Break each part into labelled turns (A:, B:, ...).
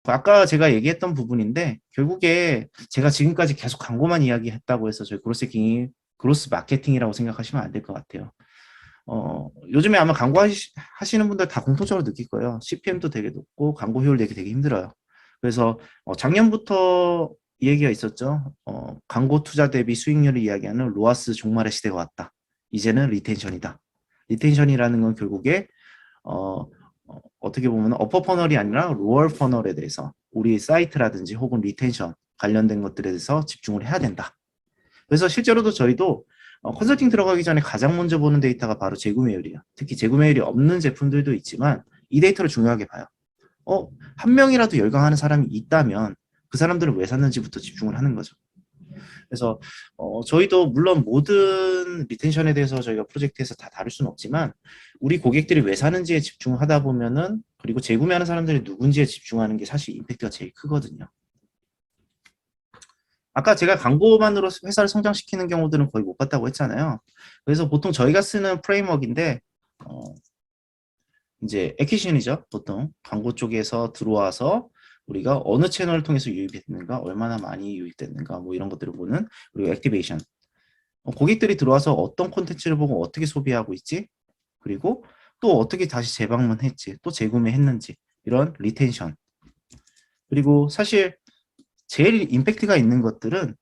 A: 아까 제가 얘기했던 부분인데 결국에 제가 지금까지 계속 광고만 이야기했다고 해서 저희 그로스 해킹이 그로스 마케팅이라고 생각하시면 안 될 것 같아요. 요즘에 아마 광고 하시는 분들 다 공통적으로 느낄 거예요. CPM도 되게 높고 광고 효율 내기 되게 힘들어요. 그래서 작년부터 이 얘기가 있었죠. 광고 투자 대비 수익률을 이야기하는 로아스 종말의 시대가 왔다. 이제는 리텐션이다. 리텐션이라는 건 결국에 어, 떻게 보면 어퍼 퍼널이 아니라 로어 퍼널에 대해서 우리 사이트라든지 혹은 리텐션 관련된 것들에 대해서 집중을 해야 된다. 그래서 실제로도 저희도 컨설팅 들어가기 전에 가장 먼저 보는 데이터가 바로 재구매율이에요. 특히 재구매율이 없는 제품들도 있지만 이 데이터를 중요하게 봐요. 한 명이라도 열광하는 사람이 있다면 그 사람들은 왜 샀는지부터 집중을 하는 거죠. 그래서 저희도 물론 모든 리텐션에 대해서 저희가 프로젝트에서 다 다룰 수는 없지만 우리 고객들이 왜 사는지에 집중하다 보면은 그리고 재구매하는 사람들이 누군지에 집중하는 게 사실 임팩트가 제일 크거든요. 아까 제가 광고만으로 회사를 성장시키는 경우들은 거의 못 봤다고 했잖아요. 그래서 보통 저희가 쓰는 프레임워크인데 이제 애퀴시션이죠. 보통 광고 쪽에서 들어와서 우리가 어느 채널을 통해서 유입했는가, 얼마나 많이 유입됐는가, 뭐 이런 것들을 보는 그리고 액티베이션. 고객들이 들어와서 어떤 콘텐츠를 보고 어떻게 소비하고 있지, 그리고 또 어떻게 다시 재방문했지, 또 재구매했는지 이런 리텐션. 그리고 사실 제일 임팩트가 있는 것들은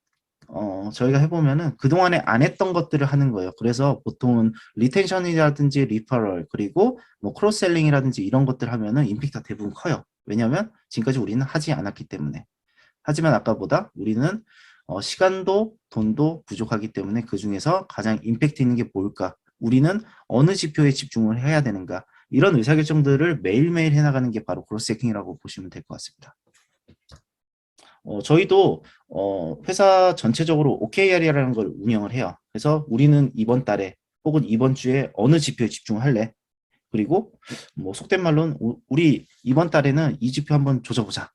A: 저희가 해보면은 그동안에 안 했던 것들을 하는 거예요. 그래서 보통은 리텐션이라든지 리퍼럴 그리고 뭐 크로스셀링이라든지 이런 것들 하면은 임팩트가 대부분 커요. 왜냐하면 지금까지 우리는 하지 않았기 때문에. 하지만 아까보다 우리는 시간도 돈도 부족하기 때문에 그 중에서 가장 임팩트 있는 게 뭘까? 우리는 어느 지표에 집중을 해야 되는가? 이런 의사결정들을 매일매일 해나가는 게 바로 크로스 해킹이라고 보시면 될 것 같습니다. 저희도 회사 전체적으로 OKR이라는 걸 운영을 해요. 그래서 우리는 이번 달에 혹은 이번 주에 어느 지표에 집중할래? 그리고 뭐 속된 말로는 우리 이번 달에는 이 지표 한번 조져보자.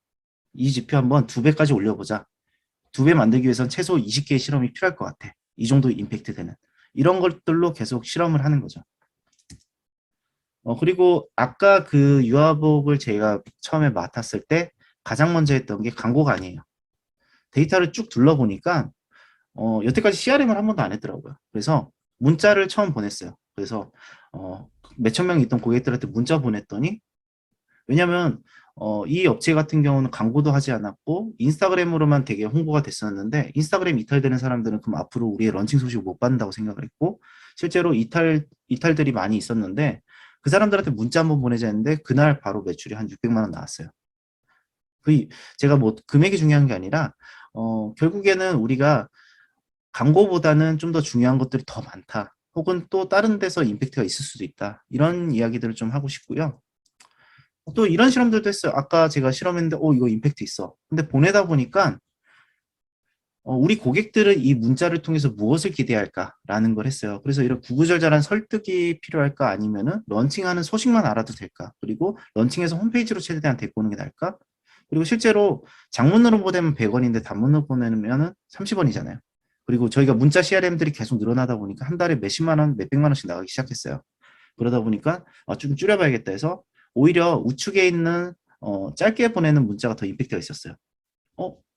A: 이 지표 한번 2배까지 올려보자. 2배 만들기 위해서는 최소 20개의 실험이 필요할 것 같아. 이 정도 임팩트 되는. 이런 것들로 계속 실험을 하는 거죠. 그리고 아까 그 유아복을 제가 처음에 맡았을 때 가장 먼저 했던 게 광고가 아니에요. 데이터를 쭉 둘러보니까 여태까지 CRM을 한 번도 안 했더라고요. 그래서 문자를 처음 보냈어요. 그래서 몇천 명 있던 고객들한테 문자 보냈더니 왜냐면 이 업체 같은 경우는 광고도 하지 않았고 인스타그램으로만 되게 홍보가 됐었는데 인스타그램 이탈되는 사람들은 그럼 앞으로 우리의 런칭 소식을 못 받는다고 생각을 했고 실제로 이탈들이 많이 있었는데 그 사람들한테 문자 한번 보내자 했는데 그날 바로 매출이 한 600만 원 나왔어요. 제가 뭐 금액이 중요한 게 아니라 결국에는 우리가 광고보다는 좀 더 중요한 것들이 더 많다. 혹은 또 다른 데서 임팩트가 있을 수도 있다. 이런 이야기들을 좀 하고 싶고요. 또 이런 실험들도 했어요. 아까 제가 실험했는데 이거 임팩트 있어. 근데 보내다 보니까 우리 고객들은 이 문자를 통해서 무엇을 기대할까라는 걸 했어요. 그래서 이런 구구절절한 설득이 필요할까 아니면은 런칭하는 소식만 알아도 될까? 그리고 런칭해서 홈페이지로 최대한 데리고 오는 게 나을까? 그리고 실제로 장문으로 보내면 100원인데 단문으로 보내면은 30원이잖아요. 그리고 저희가 문자 CRM들이 계속 늘어나다 보니까 한 달에 몇십만 원, 몇백만 원씩 나가기 시작했어요. 그러다 보니까 좀 줄여봐야겠다 해서 오히려 우측에 있는 짧게 보내는 문자가 더 임팩트가 있었어요.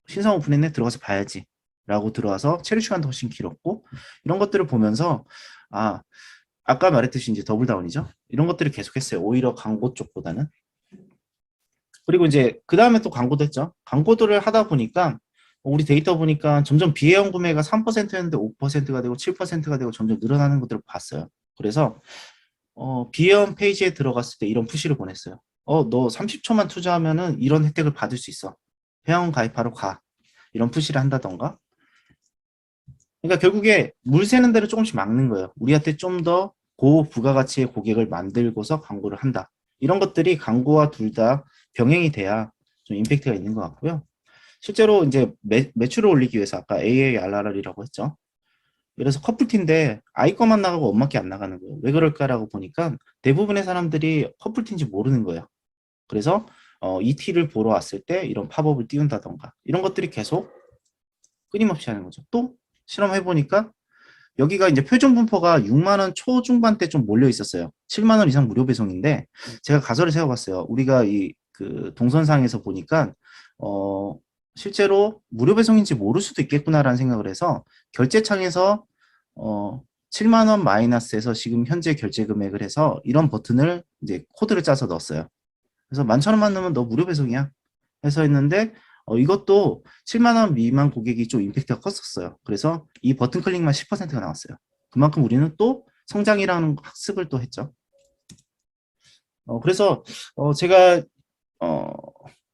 A: 신상 오픈했네 들어가서 봐야지 라고 들어와서 체류 시간도 훨씬 길었고 이런 것들을 보면서 아까 말했듯이 이제 더블다운이죠. 이런 것들을 계속했어요. 오히려 광고 쪽보다는. 그리고 이제 그 다음에 또 광고도 했죠. 광고들을 하다 보니까 우리 데이터 보니까 점점 비회원 구매가 3%였는데 5%가 되고 7%가 되고 점점 늘어나는 것들을 봤어요. 그래서 비회원 페이지에 들어갔을 때 이런 푸시를 보냈어요. 너 30초만 투자하면은 이런 혜택을 받을 수 있어. 회원 가입하러 가. 이런 푸시를 한다던가. 그러니까 결국에 물 새는 대로 조금씩 막는 거예요. 우리한테 좀 더 고부가가치의 고객을 만들고서 광고를 한다. 이런 것들이 광고와 둘 다 병행이 돼야 좀 임팩트가 있는 것 같고요. 실제로 이제 매출을 올리기 위해서 아까 AARR이라고 했죠. 그래서 커플티인데 아이 것만 나가고 엄마 게 안 나가는 거예요. 왜 그럴까라고 보니까 대부분의 사람들이 커플티인지 모르는 거예요. 그래서 이 티를 보러 왔을 때 이런 팝업을 띄운다던가 이런 것들이 계속 끊임없이 하는 거죠. 또 실험해보니까 여기가 이제 표준 분포가 6만 원 초중반대 좀 몰려 있었어요. 7만 원 이상 무료 배송인데 제가 가설을 세워봤어요. 우리가 그 동선상에서 보니까 실제로 무료 배송인지 모를 수도 있겠구나라는 생각을 해서 결제창에서 7만 원 마이너스에서 지금 현재 결제 금액을 해서 이런 버튼을 이제 코드를 짜서 넣었어요. 그래서 11,000원만 넣으면 너 무료 배송이야. 해서 했는데 이것도 7만 원 미만 고객이 좀 임팩트가 컸었어요. 그래서 이 버튼 클릭만 10%가 나왔어요. 그만큼 우리는 또 성장이라는 학습을 또 했죠. 그래서 제가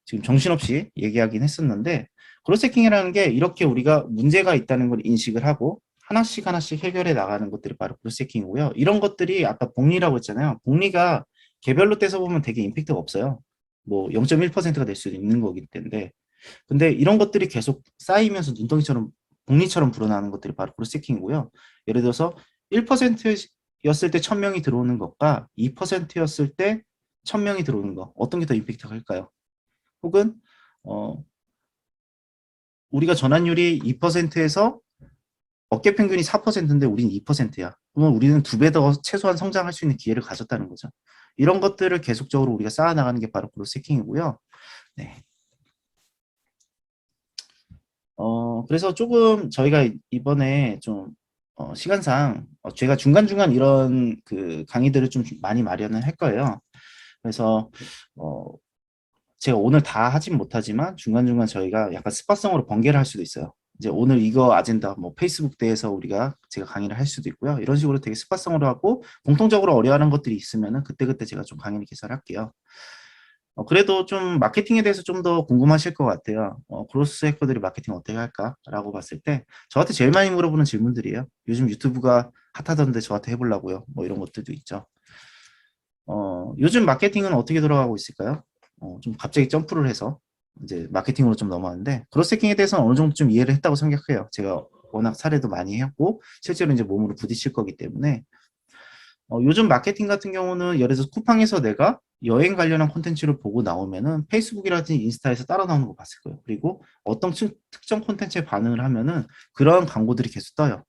A: 지금 정신없이 얘기하긴 했었는데 그로세킹이라는 게 이렇게 우리가 문제가 있다는 걸 인식을 하고 하나씩 하나씩 해결해 나가는 것들이 바로 그로세킹이고요. 이런 것들이 아까 복리라고 했잖아요. 복리가 개별로 떼서 보면 되게 임팩트가 없어요. 뭐 0.1%가 될 수도 있는 거기 때문에. 근데 이런 것들이 계속 쌓이면서 눈덩이처럼 복리처럼 불어나는 것들이 바로 그로세킹이고요. 예를 들어서 1%였을 때 1,000명이 들어오는 것과 2%였을 때 1,000명이 들어오는 거 어떤 게 더 임팩트가 클까요? 혹은 우리가 전환율이 2%에서 업계 평균이 4%인데 우리는 2%야. 그러면 우리는 2배 더 최소한 성장할 수 있는 기회를 가졌다는 거죠. 이런 것들을 계속적으로 우리가 쌓아나가는 게 바로 그로스 해킹이고요. 네. 그래서 조금 저희가 이번에 좀 시간상 제가 중간중간 이런 그 강의들을 좀 많이 마련을 할 거예요. 그래서 제가 오늘 다 하진 못하지만 중간중간 저희가 약간 스팟성으로 번개를 할 수도 있어요. 이제 오늘 이거 아젠다 뭐 페이스북 대에서 우리가 제가 강의를 할 수도 있고요. 이런 식으로 되게 스팟성으로 하고 공통적으로 어려워하는 것들이 있으면은 그때그때 제가 좀 강의를 개설할게요. 그래도 좀 마케팅에 대해서 좀 더 궁금하실 것 같아요. 그로스 해커들이 마케팅 어떻게 할까라고 봤을 때 저한테 제일 많이 물어보는 질문들이에요. 요즘 유튜브가 핫하던데 저한테 해보려고요. 뭐 이런 것들도 있죠. 요즘 마케팅은 어떻게 돌아가고 있을까요? 좀 갑자기 점프를 해서 이제 마케팅으로 좀 넘어왔는데 그로스 해킹에 대해서는 어느 정도 좀 이해를 했다고 생각해요. 제가 워낙 사례도 많이 했고 실제로 이제 몸으로 부딪힐 거기 때문에 요즘 마케팅 같은 경우는 예를 들어서 쿠팡에서 내가 여행 관련한 콘텐츠를 보고 나오면은 페이스북이라든지 인스타에서 따라 나오는 거 봤을 거예요. 그리고 어떤 특정 콘텐츠에 반응을 하면은 그런 광고들이 계속 떠요.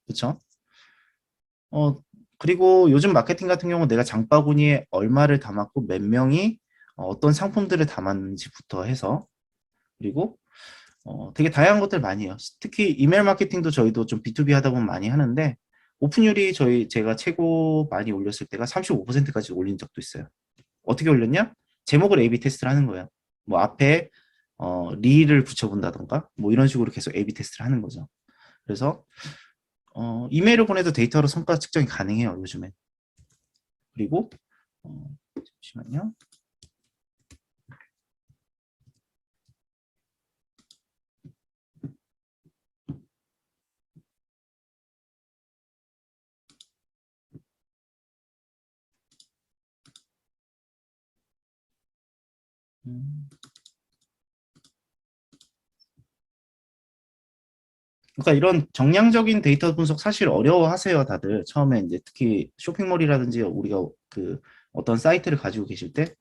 A: 그렇죠? 그리고 요즘 마케팅 같은 경우 내가 장바구니에 얼마를 담았고 몇 명이 어떤 상품들을 담았는지부터 해서 그리고 되게 다양한 것들 많이 해요. 특히 이메일 마케팅도 저희도 좀 B2B 하다 보면 많이 하는데 오픈율이 제가 최고 많이 올렸을 때가 35%까지 올린 적도 있어요. 어떻게 올렸냐? 제목을 A/B 테스트를 하는 거예요. 뭐 앞에 리를 붙여본다던가 뭐 이런 식으로 계속 A/B 테스트를 하는 거죠. 그래서 이메일을 보내도 데이터로 성과 측정이 가능해요, 요즘에. 그리고 잠시만요. 그러니까 이런 정량적인 데이터 분석 사실 어려워하세요, 다들. 처음에 이제 특히 쇼핑몰이라든지 우리가 그 어떤 사이트를 가지고 계실 때.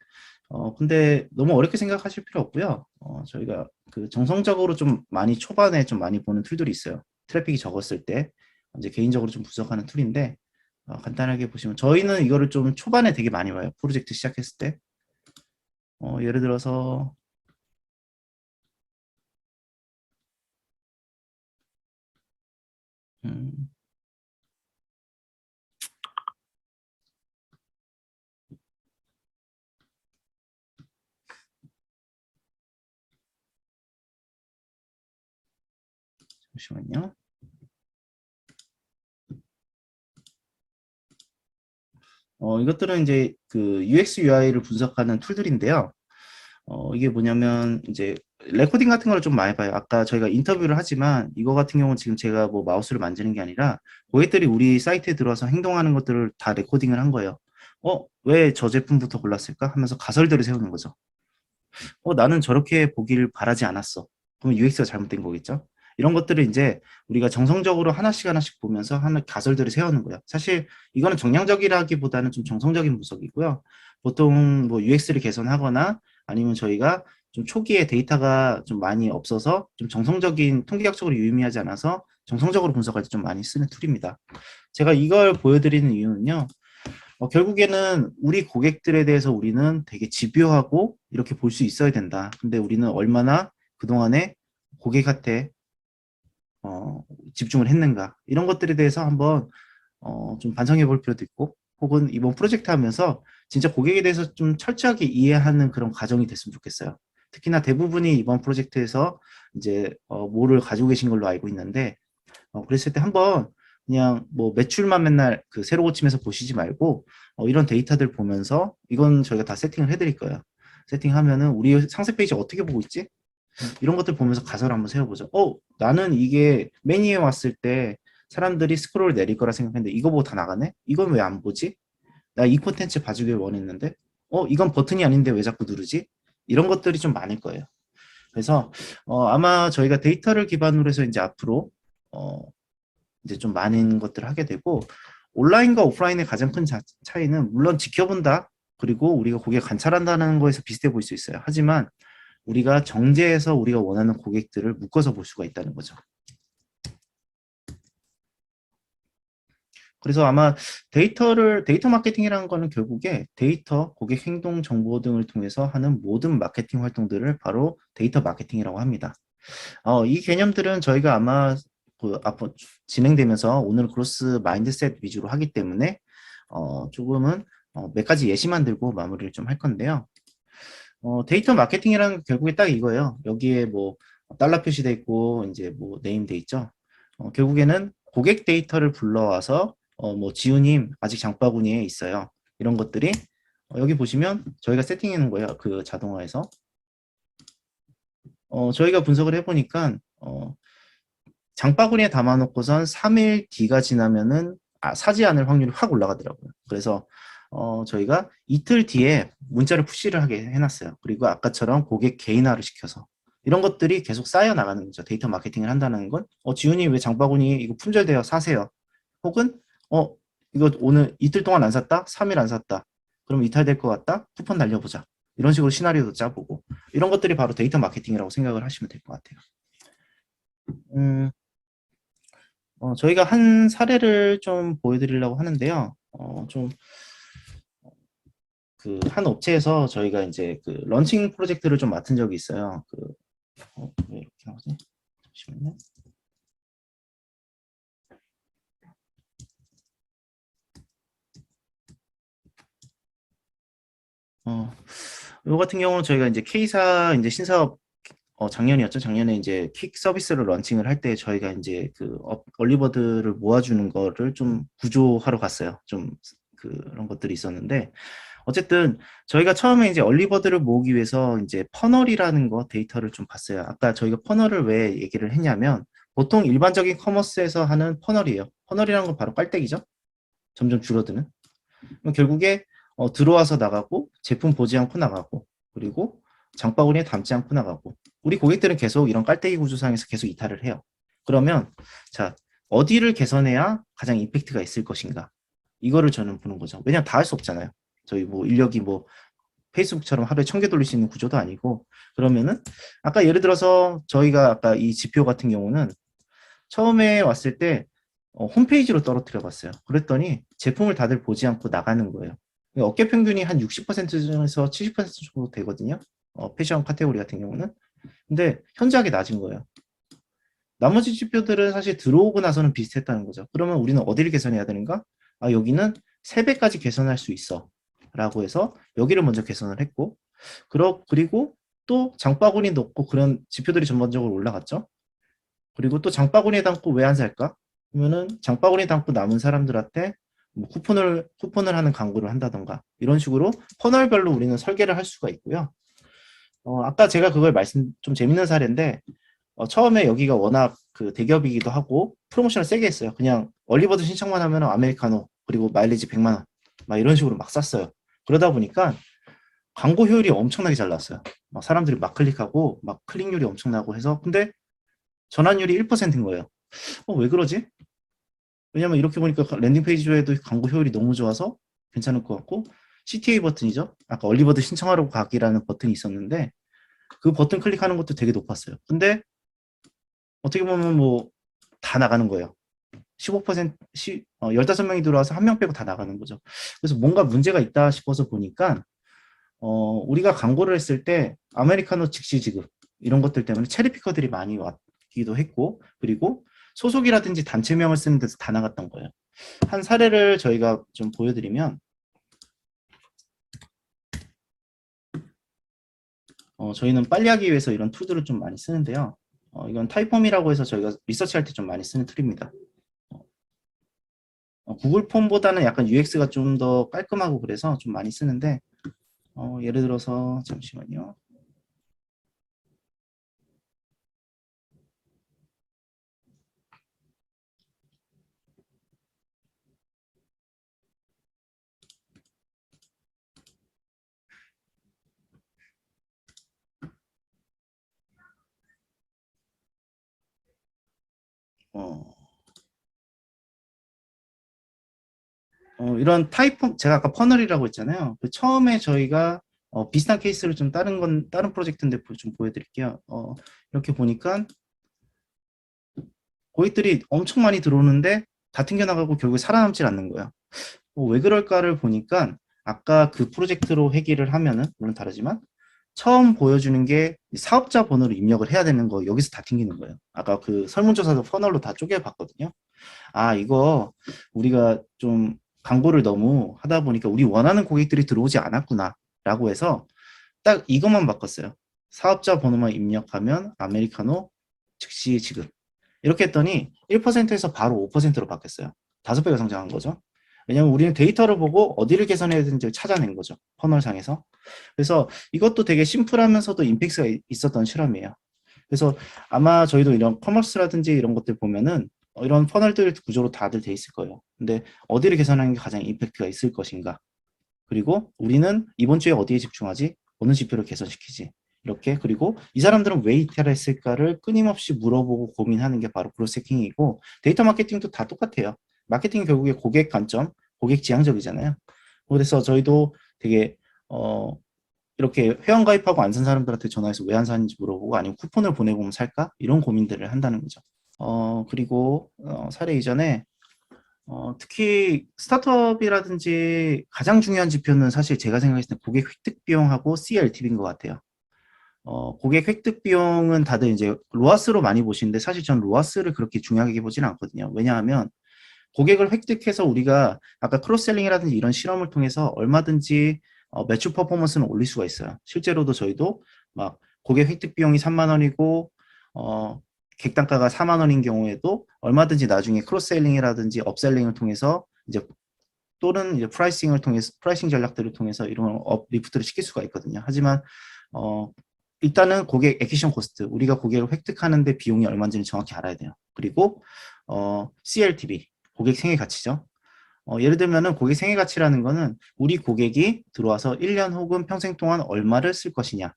A: 근데 너무 어렵게 생각하실 필요 없고요. 저희가 그 정성적으로 좀 많이 초반에 좀 많이 보는 툴들이 있어요. 트래픽이 적었을 때 이제 개인적으로 좀 분석하는 툴인데 간단하게 보시면 저희는 이거를 좀 초반에 되게 많이 봐요. 프로젝트 시작했을 때. 예를 들어서 음, 잠시만요. 이것들은 이제 그 UX, UI를 분석하는 툴들인데요. 이게 뭐냐면 이제 레코딩 같은 걸 좀 많이 봐요. 아까 저희가 인터뷰를 하지만 이거 같은 경우는 지금 제가 뭐 마우스를 만지는 게 아니라 고객들이 우리 사이트에 들어와서 행동하는 것들을 다 레코딩을 한 거예요. 왜 저 제품부터 골랐을까? 하면서 가설들을 세우는 거죠. 나는 저렇게 보기를 바라지 않았어. 그럼 UX가 잘못된 거겠죠? 이런 것들을 이제 우리가 정성적으로 하나씩 하나씩 보면서 하나 가설들을 세우는 거예요. 사실 이거는 정량적이라기보다는 좀 정성적인 분석이고요. 보통 뭐 UX를 개선하거나 아니면 저희가 좀 초기에 데이터가 좀 많이 없어서 좀 정성적인 통계학적으로 유의미하지 않아서 정성적으로 분석할 때 좀 많이 쓰는 툴입니다. 제가 이걸 보여드리는 이유는요. 결국에는 우리 고객들에 대해서 우리는 되게 집요하고 이렇게 볼 수 있어야 된다. 근데 우리는 얼마나 그동안에 고객한테 집중을 했는가. 이런 것들에 대해서 한번 좀 반성해 볼 필요도 있고, 혹은 이번 프로젝트 하면서 진짜 고객에 대해서 좀 철저하게 이해하는 그런 과정이 됐으면 좋겠어요. 특히나 대부분이 이번 프로젝트에서 이제 뭐를 가지고 계신 걸로 알고 있는데, 그랬을 때 한번 그냥 뭐 매출만 맨날 그 새로 고침해서 보시지 말고 이런 데이터들 보면서 이건 저희가 다 세팅을 해드릴 거예요. 세팅하면은 우리 상세 페이지 어떻게 보고 있지? 이런 것들 보면서 가설을 한번 세워보죠. 나는 이게 메뉴에 왔을 때 사람들이 스크롤 내릴 거라 생각했는데 이거 보고 다 나가네? 이건 왜 안 보지? 나 이 콘텐츠 봐주길 원했는데 이건 버튼이 아닌데 왜 자꾸 누르지? 이런 것들이 좀 많을 거예요. 그래서 아마 저희가 데이터를 기반으로 해서 이제 앞으로 어, 이제 좀 많은 것들을 하게 되고 온라인과 오프라인의 가장 큰 차이는 물론 지켜본다. 그리고 우리가 고객 관찰한다는 거에서 비슷해 보일 수 있어요. 하지만 우리가 정제해서 우리가 원하는 고객들을 묶어서 볼 수가 있다는 거죠. 그래서 아마 데이터 마케팅이라는 거는 결국에 데이터, 고객 행동 정보 등을 통해서 하는 모든 마케팅 활동들을 바로 데이터 마케팅이라고 합니다. 이 개념들은 저희가 아마 그 앞으로 진행되면서 오늘 그로스 마인드셋 위주로 하기 때문에 조금은 몇 가지 예시만 들고 마무리를 좀 할 건데요. 데이터 마케팅이라는 게 결국에 딱 이거예요. 여기에 뭐 달러 표시돼 있고 이제 뭐 네임 돼 있죠. 결국에는 고객 데이터를 불러와서 뭐 지우님 아직 장바구니에 있어요. 이런 것들이 여기 보시면 저희가 세팅해 놓은 거예요. 그 자동화에서 저희가 분석을 해보니까 장바구니에 담아놓고선 3일 뒤가 지나면은 사지 않을 확률이 확 올라가더라고요. 그래서 저희가 이틀 뒤에 문자를 푸시를 하게 해놨어요. 그리고 아까처럼 고객 개인화를 시켜서 이런 것들이 계속 쌓여 나가는 거죠. 데이터 마케팅을 한다는 건 지훈이 왜 장바구니 이거 품절돼요 사세요. 혹은 이거 오늘 이틀 동안 안 샀다? 3일 안 샀다. 그럼 이탈될 것 같다? 쿠폰 날려보자. 이런 식으로 시나리오도 짜보고 이런 것들이 바로 데이터 마케팅이라고 생각을 하시면 될 것 같아요. 음, 저희가 한 사례를 좀 보여드리려고 하는데요. 좀 그 한 업체에서 저희가 이제 그 런칭 프로젝트를 좀 맡은 적이 있어요. 왜 이렇게 나오지? 잠시만요. 요 같은 경우는 저희가 이제 K사 이제 신사업 작년이었죠. 작년에 이제 킥 서비스를 런칭을 할 때 저희가 이제 그 얼리버드를 모아주는 거를 좀 구조하러 갔어요. 좀 그런 것들이 있었는데 어쨌든 저희가 처음에 이제 얼리버드를 모으기 위해서 이제 퍼널이라는 거 데이터를 좀 봤어요. 아까 저희가 퍼널을 왜 얘기를 했냐면 보통 일반적인 커머스에서 하는 퍼널이에요. 퍼널이라는 건 바로 깔때기죠. 점점 줄어드는. 그럼 결국에 들어와서 나가고 제품 보지 않고 나가고 그리고 장바구니에 담지 않고 나가고 우리 고객들은 계속 이런 깔때기 구조상에서 계속 이탈을 해요. 그러면 자 어디를 개선해야 가장 임팩트가 있을 것인가 이거를 저는 보는 거죠. 왜냐하면 다 할 수 없잖아요. 저희 뭐 인력이 뭐 페이스북처럼 하루에 1000개 돌릴 수 있는 구조도 아니고 그러면은 아까 예를 들어서 저희가 아까 이 지표 같은 경우는 처음에 왔을 때 홈페이지로 떨어뜨려 봤어요. 그랬더니 제품을 다들 보지 않고 나가는 거예요. 어깨 평균이 한 60%에서 70% 정도 되거든요. 패션 카테고리 같은 경우는. 근데 현저하게 낮은 거예요. 나머지 지표들은 사실 들어오고 나서는 비슷했다는 거죠. 그러면 우리는 어디를 개선해야 되는가? 여기는 3배까지 개선할 수 있어. 라고 해서 여기를 먼저 개선을 했고, 그리고 또 장바구니 넣고 그런 지표들이 전반적으로 올라갔죠. 그리고 또 장바구니에 담고 왜 안 살까? 그러면은 장바구니에 담고 남은 사람들한테 뭐 쿠폰을 하는 광고를 한다던가 이런 식으로 퍼널별로 우리는 설계를 할 수가 있고요. 아까 제가 그걸 좀 재밌는 사례인데 처음에 여기가 워낙 그 대기업이기도 하고 프로모션을 세게 했어요. 그냥 얼리버드 신청만 하면 아메리카노 그리고 마일리지 100만 원 막 이런 식으로 막 쌌어요. 그러다 보니까 광고 효율이 엄청나게 잘 나왔어요. 막 사람들이 막 클릭하고 막 클릭률이 엄청나고 해서 근데 전환율이 1%인 거예요. 왜 그러지? 왜냐면 이렇게 보니까 랜딩 페이지에도 광고 효율이 너무 좋아서 괜찮을 것 같고 CTA 버튼이죠. 아까 얼리버드 신청하러 가기라는 버튼이 있었는데 그 버튼 클릭하는 것도 되게 높았어요. 근데 어떻게 보면 뭐 다 나가는 거예요. 15%, 15명이 들어와서 한 명 빼고 다 나가는 거죠. 그래서 뭔가 문제가 있다 싶어서 보니까 우리가 광고를 했을 때 아메리카노 즉시 지급 이런 것들 때문에 체리피커들이 많이 왔기도 했고, 그리고 소속이라든지 단체명을 쓰는 데서 다 나갔던 거예요. 한 사례를 저희가 좀 보여드리면, 저희는 빨리 하기 위해서 이런 툴들을 좀 많이 쓰는데요. 이건 타이폼이라고 해서 저희가 리서치할 때 좀 많이 쓰는 툴입니다. 구글 폼보다는 약간 UX가 좀 더 깔끔하고 그래서 좀 많이 쓰는데, 예를 들어서 잠시만요. 어, 이런 타이폼, 제가 아까 퍼널이라고 했잖아요. 그 처음에 저희가 비슷한 케이스를 좀 다른 프로젝트인데 좀 보여드릴게요. 이렇게 보니까 고객들이 엄청 많이 들어오는데 다 튕겨나가고 결국에 살아남질 않는 거예요. 왜 그럴까를 보니까 아까 그 프로젝트로 회귀를 하면은 물론 다르지만 처음 보여주는 게 사업자 번호를 입력을 해야 되는 거 여기서 다 튕기는 거예요. 아까 그 설문조사도 퍼널로 다 쪼개봤거든요. 아, 이거 우리가 좀 광고를 너무 하다 보니까 우리 원하는 고객들이 들어오지 않았구나 라고 해서 딱 이것만 바꿨어요. 사업자 번호만 입력하면 아메리카노 즉시 지급. 이렇게 했더니 1%에서 바로 5%로 바뀌었어요. 5배가 성장한 거죠. 왜냐면 우리는 데이터를 보고 어디를 개선해야 되는지 찾아낸 거죠. 퍼널상에서. 그래서 이것도 되게 심플하면서도 임팩트가 있었던 실험이에요. 그래서 아마 저희도 이런 커머스라든지 이런 것들 보면은 이런 퍼널들 구조로 다들 돼 있을 거예요. 근데 어디를 개선하는 게 가장 임팩트가 있을 것인가? 그리고 우리는 이번 주에 어디에 집중하지? 어느 지표를 개선시키지? 이렇게 그리고 이 사람들은 왜 이탈했을까를 끊임없이 물어보고 고민하는 게 바로 브로세킹이고 데이터 마케팅도 다 똑같아요. 마케팅이 결국에 고객 관점, 고객 지향적이잖아요. 그래서 저희도 되게 이렇게 회원 가입하고 안 산 사람들한테 전화해서 왜 안 사는지 물어보고 아니면 쿠폰을 보내보면 살까? 이런 고민들을 한다는 거죠. 그리고 사례 이전에 특히 스타트업이라든지 가장 중요한 지표는 사실 제가 생각했을 때 고객 획득 비용하고 CLTV인 것 같아요. 고객 획득 비용은 다들 이제 로아스로 많이 보시는데 사실 전 로아스를 그렇게 중요하게 보지는 않거든요. 왜냐하면 고객을 획득해서 우리가 아까 크로스셀링이라든지 이런 실험을 통해서 얼마든지 매출 퍼포먼스는 올릴 수가 있어요. 실제로도 저희도 막 고객 획득 비용이 3만 원이고 객단가가 4만 원인 경우에도 얼마든지 나중에 크로스셀링이라든지 업셀링을 통해서 이제 또는 이제 프라이싱을 통해서 프라이싱 전략들을 통해서 이런 업 리프트를 시킬 수가 있거든요. 하지만 일단은 고객 액quisition 코스트 우리가 고객을 획득하는데 비용이 얼마인지는 정확히 알아야 돼요. 그리고 CLTV 고객 생애 가치죠. 예를 들면은 고객 생애 가치라는 거는 우리 고객이 들어와서 1년 혹은 평생 동안 얼마를 쓸 것이냐.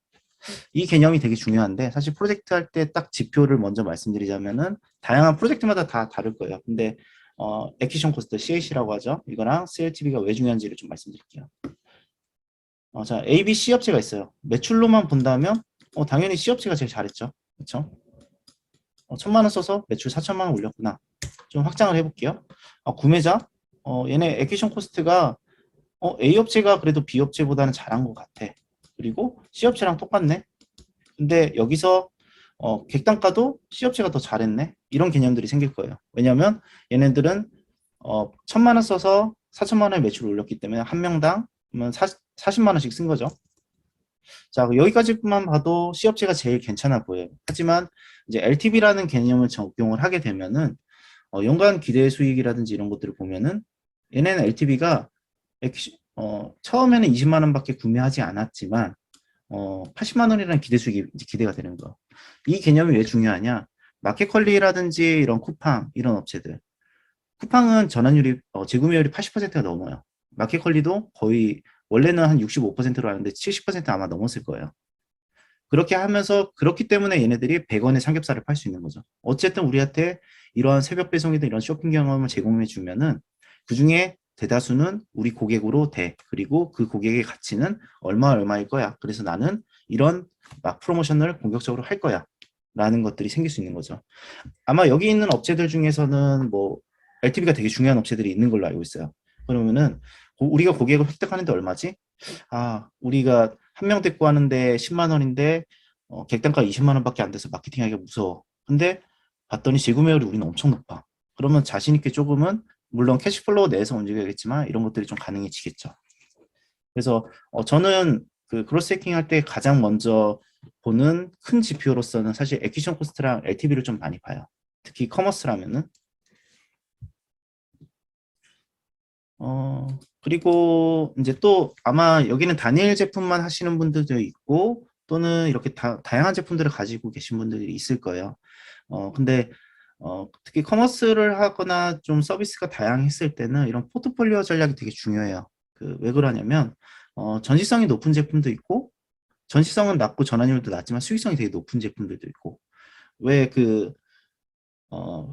A: 이 개념이 되게 중요한데 사실 프로젝트 할 때 딱 지표를 먼저 말씀드리자면은 다양한 프로젝트마다 다 다를 거예요. 근데 액quisition 코스트 CAC라고 하죠. 이거랑 CLTV가 왜 중요한지를 좀 말씀드릴게요. 자, A, B, C 업체가 있어요. 매출로만 본다면 당연히 C 업체가 제일 잘했죠. 그렇죠? 1,000만 원 써서 매출 4천만 원 올렸구나. 좀 확장을 해볼게요. 구매자, 얘네 액quisition 코스트가 A 업체가 그래도 B 업체보다는 잘한 것 같아. 그리고 C 업체랑 똑같네. 근데 여기서 객단가도 C 업체가 더 잘했네. 이런 개념들이 생길 거예요. 왜냐하면 얘네들은 1,000만 원 써서 4천만 원의 매출을 올렸기 때문에 한 명당 40만 원씩 쓴 거죠. 자, 여기까지만 봐도 C 업체가 제일 괜찮아 보여요. 하지만 이제 LTV라는 개념을 적용을 하게 되면은 연간 기대 수익이라든지 이런 것들을 보면은 얘네는 LTV가 처음에는 20만 원밖에 구매하지 않았지만 80만 원이라는 기대 수익이 이제 기대가 되는 거. 이 개념이 왜 중요하냐? 마켓컬리라든지 이런 쿠팡 이런 업체들. 쿠팡은 전환율이 재구매율이 80%가 넘어요. 마켓컬리도 거의 원래는 한 65%로 하는데 70% 아마 넘었을 거예요. 그렇게 하면서 그렇기 때문에 얘네들이 100원에 삼겹살을 팔 수 있는 거죠. 어쨌든 우리한테 이러한 새벽 배송이든 이런 쇼핑 경험을 제공해 주면은 그중에 대다수는 우리 고객으로 돼. 그리고 그 고객의 가치는 얼마일 거야. 그래서 나는 이런 막 프로모션을 공격적으로 할 거야. 라는 것들이 생길 수 있는 거죠. 아마 여기 있는 업체들 중에서는 뭐 LTV가 되게 중요한 업체들이 있는 걸로 알고 있어요. 그러면은 우리가 고객을 획득하는데 얼마지? 아, 우리가 한 명 데리고 하는데 10만 원인데 객단가 20만 원밖에 안 돼서 마케팅하기가 무서워. 근데 봤더니 재구매율이 우리는 엄청 높아. 그러면 자신 있게 조금은 물론 캐시플로우 내에서 움직여야겠지만 이런 것들이 좀 가능해지겠죠. 그래서 저는 그 크로스 해킹 할 때 가장 먼저 보는 큰 지표로서는 사실 액퀴지션 코스트랑 LTV를 좀 많이 봐요. 특히 커머스라면은 그리고 이제 또 아마 여기는 단일 제품만 하시는 분들도 있고 또는 이렇게 다양한 제품들을 가지고 계신 분들이 있을 거예요. 근데 특히 커머스를 하거나 좀 서비스가 다양했을 때는 이런 포트폴리오 전략이 되게 중요해요. 왜 그러냐면 전시성이 높은 제품도 있고 전시성은 낮고 전환율도 낮지만 수익성이 되게 높은 제품들도 있고 왜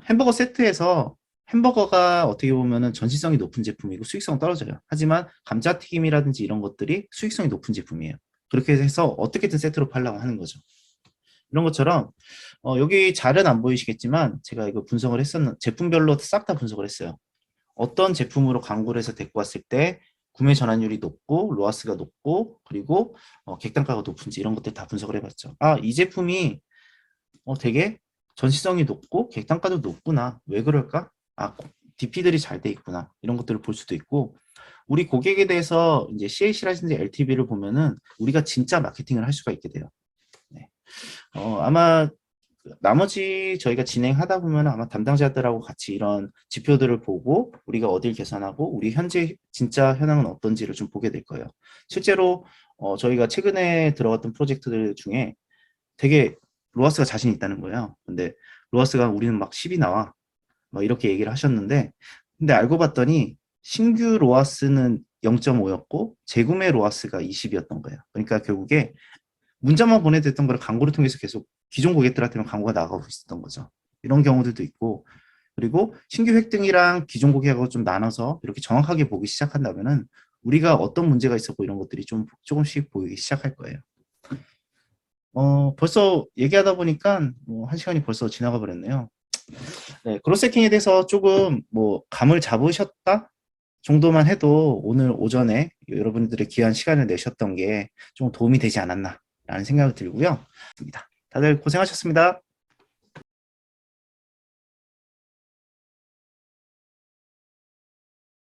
A: 햄버거 세트에서 햄버거가 어떻게 보면은 전시성이 높은 제품이고 수익성은 떨어져요. 하지만 감자튀김이라든지 이런 것들이 수익성이 높은 제품이에요. 그렇게 해서 어떻게든 세트로 팔려고 하는 거죠. 이런 것처럼 여기 잘은 안 보이시겠지만 제가 이거 분석을 했었는 제품별로 싹 다 분석을 했어요. 어떤 제품으로 광고를 해서 데리고 왔을 때 구매 전환율이 높고 로아스가 높고 그리고 객단가가 높은지 이런 것들 다 분석을 해봤죠. 아, 이 제품이 되게 전시성이 높고 객단가도 높구나. 왜 그럴까? 아, DP들이 잘 돼 있구나. 이런 것들을 볼 수도 있고 우리 고객에 대해서 이제 CAC라든지 LTV를 보면은 우리가 진짜 마케팅을 할 수가 있게 돼요. 네. 아마 나머지 저희가 진행하다 보면 아마 담당자들하고 같이 이런 지표들을 보고 우리가 어딜 개선하고 우리 현재 진짜 현황은 어떤지를 좀 보게 될 거예요. 실제로 저희가 최근에 들어갔던 프로젝트들 중에 되게 로아스가 자신 있다는 거예요. 근데 로아스가 우리는 막 10이 나와. 막 이렇게 얘기를 하셨는데 근데 알고 봤더니 신규 로아스는 0.5였고 재구매 로아스가 20이었던 거예요. 그러니까 결국에 문자만 보내드렸던 걸 광고를 통해서 계속 기존 고객들한테만 광고가 나가고 있었던 거죠. 이런 경우들도 있고 그리고 신규 획득이랑 기존 고객하고 좀 나눠서 이렇게 정확하게 보기 시작한다면은 우리가 어떤 문제가 있었고 이런 것들이 좀 조금씩 보이기 시작할 거예요. 벌써 얘기하다 보니까 한 시간이 벌써 지나가 버렸네요. 네, 크로스해킹에 대해서 조금 감을 잡으셨다 정도만 해도 오늘 오전에 여러분들의 귀한 시간을 내셨던 게 좀 도움이 되지 않았나 라는 생각이 들고요. 다들 고생하셨습니다.